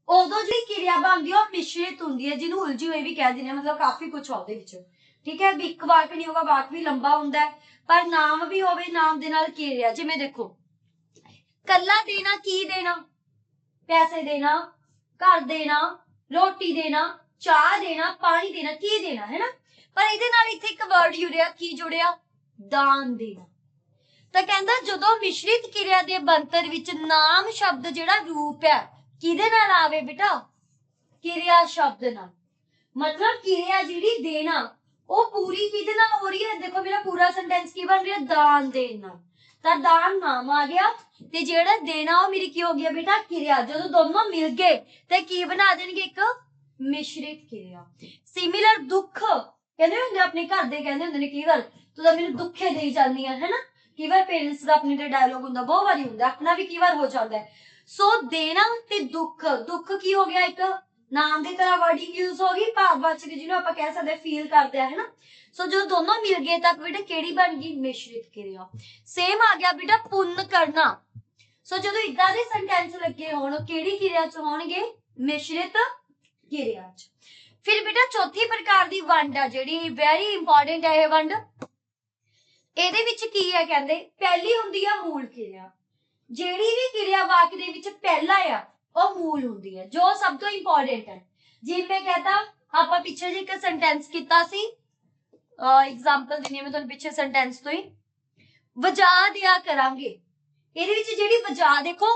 ਉਦੋਂ ਜਿਹੜੀ ਕਿਰਿਆ ਬਣਦੀ ਉਹ ਮਿਸ਼ਰਿਤ ਹੁੰਦੀ ਹੈ, ਜਿਹਨੂੰ ਉਲਝੀ ਹੋਈ ਵੀ ਕਹਿ ਦਿੰਦੇ, ਮਤਲਬ ਕਾਫੀ ਕੁਝ ਉਹਦੇ ਵਿੱਚ। ठीक है, भी एक वाक नहीं होगा, वाक भी लंबा हुंदा है, पर नाम भी होवे, नाम दे नाल किरिया, जिवें देखो कल्ला देना, की देना, पैसे देना, घर देना, रोटी देना, चाह देना, पानी देना, की देना, है ना। पर इहदे नाल इत्थे एक वर्ड जुड़िया, की जुड़िया, दान देना। तां कहंदा जदों मिश्रित किरिया दे बनतर विच नाम शब्द जिहड़ा रूप है किहदे नाल आवे बेटा, किरिया शब्द नाल, मतलब किरिया जिहड़ी देना ਉਹ पूरी किहदे नाल हो रही है, देखो मेरा पूरा सेंटेंस की बन रहा है, दान देन नाल। ਤਾਂ ਦਾਨ ਨਾਮ ਆ ਗਿਆ ਤੇ ਜਿਹੜਾ ਦੇਣਾ ਉਹ ਮੇਰੀ ਕੀ ਹੋ ਗਿਆ ਬੇਟਾ, ਕਿਰਿਆ। ਜਦੋਂ ਦੋਨੋਂ ਮਿਲ ਗਏ ਤੇ ਕੀ ਬਣਾ ਦੇਣਗੇ, ਇੱਕ ਮਿਸ਼ਰਿਤ ਕਿਰਿਆ। ਸਿਮਿਲਰ ਦੁੱਖ ਕਹਿੰਦੇ ਹੁੰਦੇ ਆਪਣੇ ਘਰ ਦੇ ਕਹਿੰਦੇ ਹੁੰਦੇ ਨੇ ਕਈ ਵਾਰ, ਤੂੰ ਤਾਂ ਮੈਨੂੰ ਦੁੱਖੇ ਦੇਈ ਜਾਂਦੀ ਹੈ ਨਾ, ਕਈ ਵਾਰ ਪੇਰੈਂਟਸ ਦਾ ਆਪਣੇ ਤੇ ਡਾਇਲੋਗ ਹੁੰਦਾ, ਬਹੁਤ ਵਾਰੀ ਹੁੰਦਾ, ਆਪਣਾ ਵੀ ਕਈ ਵਾਰ ਹੋ ਜਾਂਦਾ ਹੈ। ਸੋ ਦੇਣਾ ਤੇ ਦੁੱਖ, ਦੁੱਖ ਕੀ ਹੋ ਗਿਆ, ਇੱਕ ਨਾਮ ਦੀ ਤਰ੍ਹਾਂ ਵਰਡਿੰਗ ਯੂਜ਼ ਹੋ ਗਈ, ਭਾਵਵਾਚਕ ਜਿਹਨੂੰ ਆਪਾਂ ਕਹਿ ਸਕਦੇ ਫੀਲ ਕਰਦੇ ਆ, ਹੈ ਨਾ। ਸੋ ਜਦੋਂ ਦੋਨੋਂ ਮਿਲ ਗਏ ਤਾਂ ਬੇਟਾ ਕਿਹੜੀ ਬਣ ਗਈ, ਮਿਸ਼ਰਿਤ ਕਿਰਿਆ। ਸੇਮ ਆ ਗਿਆ ਬੇਟਾ ਪੁੰਨ ਕਰਨਾ। ਸੋ ਜਦੋਂ ਇਦਾਂ ਦੇ ਸੈਂਟੈਂਸ ਲੱਗੇ ਹੋਣ, ਕਿਹੜੀ ਕਿਰਿਆ ਚ ਹੋਣਗੇ, ਮਿਸ਼ਰਿਤ ਕਿਰਿਆ ਚ। ਫਿਰ ਬੇਟਾ ਚੌਥੀ ਪ੍ਰਕਾਰ ਦੀ ਵੰਡ ਆ ਜਿਹੜੀ ਵੈਰੀ ਇੰਪੋਰਟੈਂਟ ਹੈ ਇਹ ਵੰਡ। ਇਹਦੇ ਵਿੱਚ ਕੀ ਹੈ, ਕਹਿੰਦੇ ਪਹਿਲੀ ਹੁੰਦੀ ਆ ਮੂਲ ਕਿਰਿਆ। ਜਿਹੜੀ ਵੀ ਕਿਰਿਆ ਵਾਕ ਦੇ ਵਿੱਚ ਪਹਿਲਾ ਆ ਉਹ ਮੂਲ ਹੁੰਦੀ ਹੈ, ਜੋ ਸਭ ਤੋਂ ਇੰਪੋਰਟੈਂਟ ਹੈ। ਜਿਵੇਂ ਕਹਤਾ ਆਪਾਂ ਪਿੱਛੇ ਜੇ ਇੱਕ ਸੈਂਟੈਂਸ ਕੀਤਾ ਸੀ, एग्जाम्पल देनी है मैं तुहानू पिछे सेंटेंस तो ही, वजा दिया करांगे। ਇਹਦੇ ਵਿੱਚ ਜਿਹੜੀ ਵਜਾ ਦੇਖੋ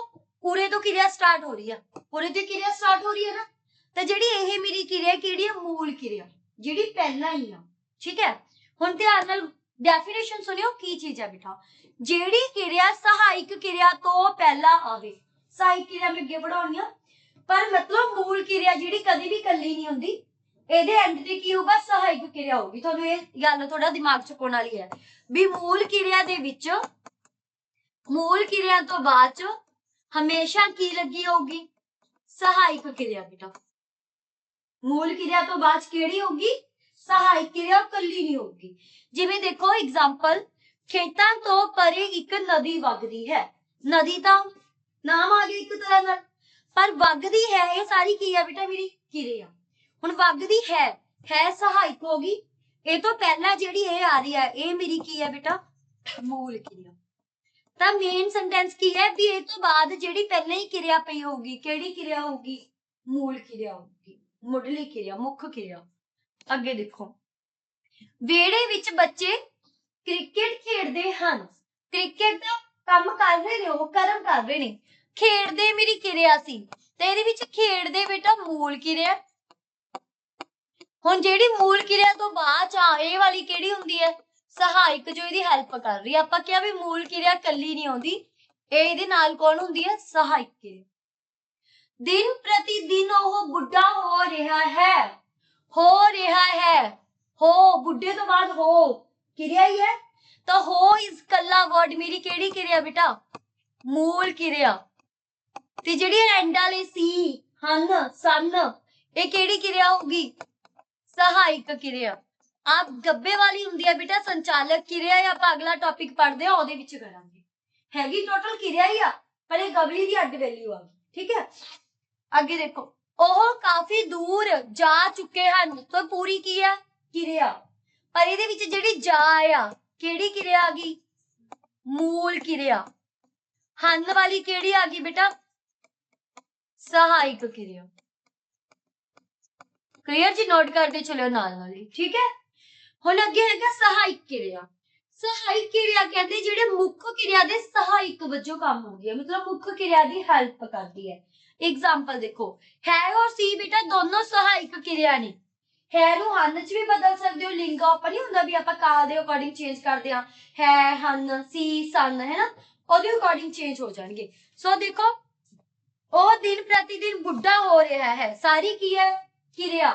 ਪੂਰੇ ਤੋਂ ਕਿਰਿਆ ਸਟਾਰਟ ਹੋ ਰਹੀ ਹੈ, ਪੂਰੇ ਤੋਂ ਕਿਰਿਆ ਸਟਾਰਟ ਹੋ ਰਹੀ ਹੈ ਨਾ, ਤਾਂ ਜਿਹੜੀ ਇਹ ਮੇਰੀ ਕਿਰਿਆ ਕਿਹੜੀ ਹੈ, ਮੂਲ ਕਿਰਿਆ, ਜਿਹੜੀ ਪਹਿਲਾਂ ਹੀ ਆ। ਠੀਕ ਹੈ, ਹੁਣ ਧਿਆਨ ਨਾਲ ਡੈਫੀਨੇਸ਼ਨ ਸੁਣਿਓ ਕੀ ਚੀਜ਼ ਹੈ ਬੇਟਾ। ਜਿਹੜੀ ਕਿਰਿਆ ਸਹਾਇਕ ਕਿਰਿਆ ਤੋਂ ਪਹਿਲਾਂ ਆਵੇ, ਸਹਾਇਕ ਕਿਰਿਆ ਮੈਂ ਅੱਗੇ ਪੜਾਉਣੀ ਆ, ਪਰ ਮਤਲਬ ਮੂਲ ਕਿਰਿਆ ਜਿਹੜੀ ਕਦੀ ਵੀ ਇਕੱਲੀ ਨਹੀਂ ਹੁੰਦੀ, ਇਹਦੇ ਐਂਡ ਤੇ ਕੀ ਹੋਊਗਾ, ਸਹਾਇਕ ਕਿਰਿਆ ਹੋਊਗੀ। ਤੁਹਾਨੂੰ ਇਹ ਗੱਲ ਥੋੜਾ ਦਿਮਾਗ ਚ ਪਾਉਣ ਵਾਲੀ ਹੈ ਵੀ ਮੂਲ ਕਿਰਿਆ ਦੇ ਵਿੱਚ, ਮੂਲ ਕਿਰਿਆ ਤੋਂ ਬਾਅਦ ਚ ਹਮੇਸ਼ਾ ਕੀ ਲੱਗੀ ਹੋਊਗੀ, ਸਹਾਇਕ ਕਿਰਿਆ ਬੇਟਾ। ਮੂਲ ਕਿਰਿਆ ਤੋਂ ਬਾਅਦ ਕਿਹੜੀ ਹੋਊਗੀ, ਸਹਾਇਕ ਕਿਰਿਆ, ਇਕੱਲੀ ਨਹੀਂ ਹੋਊਗੀ। ਜਿਵੇਂ ਦੇਖੋ ਐਗਜ਼ਾਮਪਲ, ਖੇਤਾਂ ਤੋਂ ਪਰੇ ਇੱਕ ਨਦੀ ਵਗਦੀ ਹੈ। ਨਦੀ ਤਾਂ ਨਾਮ ਆ ਗਿਆ ਇੱਕ ਤਰ੍ਹਾਂ ਨਾਲ, ਪਰ ਵਗਦੀ ਹੈ ਇਹ ਸਾਰੀ ਕੀ ਹੈ ਬੇਟਾ, ਮੇਰੀ ਕਿਰਿਆ। ਹੁਣ ਵਗਦੀ ਹੈ ਸਹਾਇਕ ਹੋਗੀ, ਇਹ ਤੋਂ ਪਹਿਲਾਂ ਜਿਹੜੀ ਇਹ ਆ ਰਹੀ ਹੈ ਇਹ ਮੇਰੀ ਕੀ ਹੈ ਬੇਟਾ, ਮੂਲ ਕਿਰਿਆ। ਤਾਂ ਮੇਨ ਸੈਂਟੈਂਸ ਕੀ ਹੈ ਵੀ ਇਹ ਤੋਂ ਬਾਅਦ ਜਿਹੜੀ ਪਹਿਲਾਂ ਹੀ ਕਿਰਿਆ ਪਈ ਹੋਊਗੀ, ਕਿਹੜੀ ਕਿਰਿਆ ਹੋਊਗੀ, ਮੂਲ ਕਿਰਿਆ ਹੋਊਗੀ, ਮੁੱਢਲੀ ਕਿਰਿਆ, ਮੁੱਖ ਕਿਰਿਆ। ਅੱਗੇ ਦੇਖੋ, ਵਿਹੜੇ ਵਿੱਚ ਬੱਚੇ ਕ੍ਰਿਕਟ ਖੇਡਦੇ ਹਨ। ਕ੍ਰਿਕਟ ਦਾ ਕੰਮ ਕਰ ਰਹੇ ਨੇ, ਉਹ ਕਰਮ ਕਰ ਰਹੇ ਨੇ। ਖੇਡਦੇ ਮੇਰੀ ਕਿਰਿਆ ਸੀ ਤੇ ਇਹਦੇ ਵਿੱਚ ਖੇਡਦੇ ਬੇਟਾ ਮੂਲ ਕਿਰਿਆ। ਹੁਣ ਜਿਹੜੀ ਮੂਲ ਕਿਰਿਆ ਤੋਂ ਬਾਅਦ ਆ ਇਹ ਵਾਲੀ ਕਿਹੜੀ ਹੁੰਦੀ ਹੈ, ਸਹਾਇਕ, ਜੋ ਇਹਦੀ ਹੈਲਪ ਕਰ ਰਹੀ ਹੈ। ਆਪਾਂ ਕਿਹਾ ਵੀ ਮੂਲ ਕਿਰਿਆ ਕੱਲੀ ਨਹੀਂ ਆਉਂਦੀ, ਇਹਦੇ ਨਾਲ ਕੌਣ ਹੁੰਦੀ ਹੈ, ਸਹਾਇਕ ਕਿਰਿਆ। ਦਿਨ ਪ੍ਰਤੀ ਦਿਨ ਉਹ ਬੁੱਢਾ ਹੋ ਰਿਹਾ ਹੈ, ਹੋ ਰਿਹਾ ਹੈ, ਹੋ ਬੁੱਢੇ ਤੋਂ ਬਾਅਦ ਹੋ ਕਿਰਿਆ ਹੀ ਹੈ, ਤਾਂ ਹੋ ਇਸ ਕੱਲਾ ਵਰਡ ਮੇਰੀ ਕਿਹੜੀ ਕਿਰਿਆ ਬੇਟਾ, ਮੂਲ ਕਿਰਿਆ। ਤੇ ਜਿਹੜੀ ਐਂਡ ਵਾਲੇ ਸੀ, ਹਨ, ਸਨ, ਇਹ ਕਿਹੜੀ ਕਿਰਿਆ ਹੋਊਗੀ, ਸਹਾਇਕ ਕਿਰਿਆ। ਆਪ ਗੱਬੇ ਵਾਲੀ ਹੁੰਦੀ ਹੈ ਬੇਟਾ ਸੰਚਾਲਕ ਕਿਰਿਆ, ਜਾਂ ਆਪਾਂ ਅਗਲਾ ਟੌਪਿਕ ਪੜ੍ਹਦੇ ਆ ਉਹਦੇ ਵਿੱਚ ਕਰਾਂਗੇ। ਹੈਗੀ ਟੋਟਲ ਕਿਰਿਆ ਹੀ ਆ, ਪਰ ਇਹ ਗਬਲੀ ਦੀ ਅੱਡ ਵੈਲਿਊ ਆ। ਠੀਕ ਹੈ, ਅੱਗੇ ਦੇਖੋ, ਉਹ ਕਾਫੀ ਦੂਰ ਜਾ ਚੁੱਕੇ ਹਨ, ਤਾਂ ਪੂਰੀ ਕੀ ਹੈ, ਕਿਰਿਆ। ਪਰ ਇਹਦੇ ਵਿੱਚ ਜਿਹੜੀ ਜਾ ਆ ਕਿਹੜੀ ਕਿਰਿਆ ਆ ਗਈ, ਮੂਲ ਕਿਰਿਆ। ਹਨ ਵਾਲੀ ਕਿਹੜੀ ਆ ਗਈ ਬੇਟਾ, ਸਹਾਇਕ ਕਿਰਿਆ। क्लियर जी, नोट करते चलो नाल नाल। ठीक है, हुण अगे हैगा सहायक किरिया। सहायक किरिया कहते जिहड़े मुख्य किरिया दे सहायक वजों काम होंदी है, मतलब मुख्य किरिया दी हेल्प करती है। एग्जांपल देखो, है और सी बेटा दोनों सहायक किरिया ने। है नूं हन च भी बदल सकते हो, लिंग आपां नहीं हुंदा भी आपां काल दे अकॉर्डिंग चेंज करदे हां, है, हन, सी, सन, है ना, ओदे अकॉर्डिंग चेंज हो जाणगे। सो देखो, ਉਹ दिन प्रतिदिन बुढ़ा हो रहा है, सारी की है किरिया।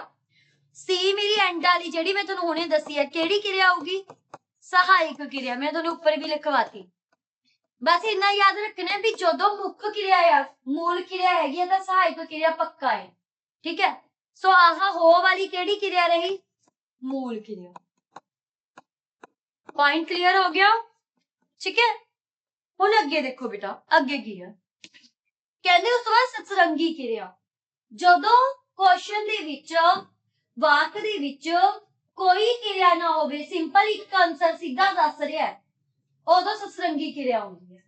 सी मेरी एंड वाली ਜਿਹੜੀ ਮੈਂ ਤੁਹਾਨੂੰ ਹੁਣੇ ਦੱਸੀ ਹੈ ਕਿਹੜੀ ਕਿਰਿਆ ਆਊਗੀ, ਸਹਾਇਕ ਕਿਰਿਆ। ਮੈਂ ਤੁਹਾਨੂੰ ਉੱਪਰ ਵੀ ਲਿਖਵਾਤੀ, ਬਸ ਇੰਨਾ ਯਾਦ ਰੱਖਣਾ ਵੀ ਜਦੋਂ ਮੁੱਖ ਕਿਰਿਆ ਆ, ਮੂਲ ਕਿਰਿਆ ਹੈਗੀ ਹੈ, ਤਾਂ ਸਹਾਇਕ ਕਿਰਿਆ ਪੱਕਾ ਹੈ। ਠੀਕ ਹੈ, ਸੋ ਆਹ ਹੋ ਵਾਲੀ ਕਿਹੜੀ ਕਿਰਿਆ ਰਹੀ, ਮੂਲ ਕਿਰਿਆ। पॉइंट क्लियर हो गया। ठीक है, ਹੁਣ ਅੱਗੇ ਦੇਖੋ ਬੇਟਾ, ਅੱਗੇ ਕੀ ਹੈ, ਕਹਿੰਦੇ ਉਸ ਤੋਂ ਬਾਅਦ ਸਤਰੰਗੀ ਕਿਰਿਆ। ਜਦੋਂ ਕੁਐਸਚਨ ਦੇ ਵਿੱਚ, ਵਾਕ ਦੇ ਵਿੱਚ कोई क्रिया ना होवे, सिंपल एक आंसर सीधा दस रहा है, उदों सतरंगी क्रिया होंदी है।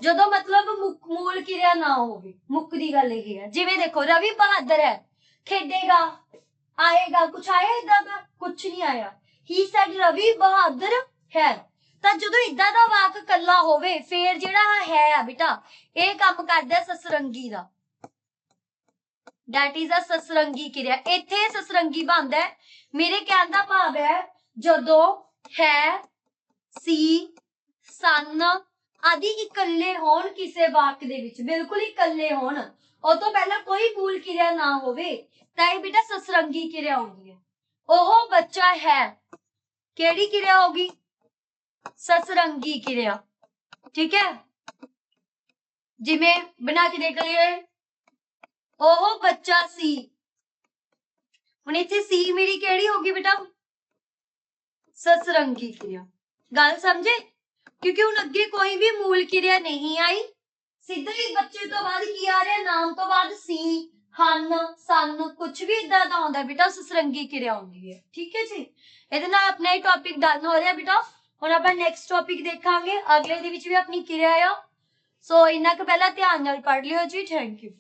जदों मतलब मूल क्रिया ना होवे, मुक दी गल यही है। जिवें देखो रवि बहादुर है, खेडेगा, आएगा, कुछ आया इदां दा? कुछ नहीं आया। ही सेड रवि बहादुर है। ਤਾਂ ਜਦੋਂ ਇਦਾਂ ਦਾ ਵਾਕ ਕੱਲਾ ਹੋਵੇ ਫੇਰ ਜਿਹੜਾ ਹੈ ਆ ਬੇਟਾ ਇਹ ਕੰਮ ਕਰਦਾ ਸਸਰੰਗੀ ਦਾ, that is a ਸਸਰੰਗੀ ਕਿਰਿਆ। ਇੱਥੇ ਸਸਰੰਗੀ ਬਣਦਾ ਹੈ। ਮੇਰੇ ਕਹਿਣ ਦਾ ਭਾਵ ਹੈ ਜਦੋਂ ਹੈ, ਸੀ, ਸਨ ਆਦि ਇਕੱਲੇ ਹੋਣ ਕਿਸੇ ਵਾਕ ਦੇ ਵਿੱਚ, ਬਿਲਕੁਲ ਇਕੱਲੇ ਹੋਣ, ਉਹ ਤੋਂ ਪਹਿਲਾਂ ਕੋਈ ਮੂਲ ਕਿਰਿਆ ਨਾ ਹੋਵੇ ਤਾਂ ਇਹ ਬੇਟਾ ਸਸਰੰਗੀ ਕਿਰਿਆ ਹੁੰਦੀ ਹੈ। ਉਹ ਬੱਚਾ ਹੈ, ਕਿਹੜੀ ਕਿਰਿਆ ਹੋਗੀ? ਸਸਰੰਗੀ ਕਿਰਿਆ। ਠੀਕ ਹੈ, ਜਿਵੇਂ ਬਣਾ ਕੇ ਦੇਖ ਲਈਏ, ਉਹ ਬੱਚਾ ਸੀ। ਹੁਣ ਇੱਥੇ ਸੀ ਮੇਰੀ ਕਿਹੜੀ ਹੋਗੀ ਬੇਟਾ? ਸਸਰੰਗੀ ਕਿਰਿਆ। ਗੱਲ ਸਮਝੇ? क्योंकि हुण अगे कोई भी मूल क्रिया नहीं आई, सीधा ही बच्चे तो बाद की आ रहा, नाम तो बाद सी, हन, सन, कुछ भी इदा दा आउंदा बेटा ससरंगी क्रिया आउंदी है। ठीक है जी, इहदे नाल अपना ये टॉपिक डन हो रहा बेटा। हुण आपां नैक्सट टॉपिक देखांगे, अगले दे विच भी अपनी क्रिया आ। सो इन्ना क पहला ध्यान नाल पढ़ लियो जी। Thank you.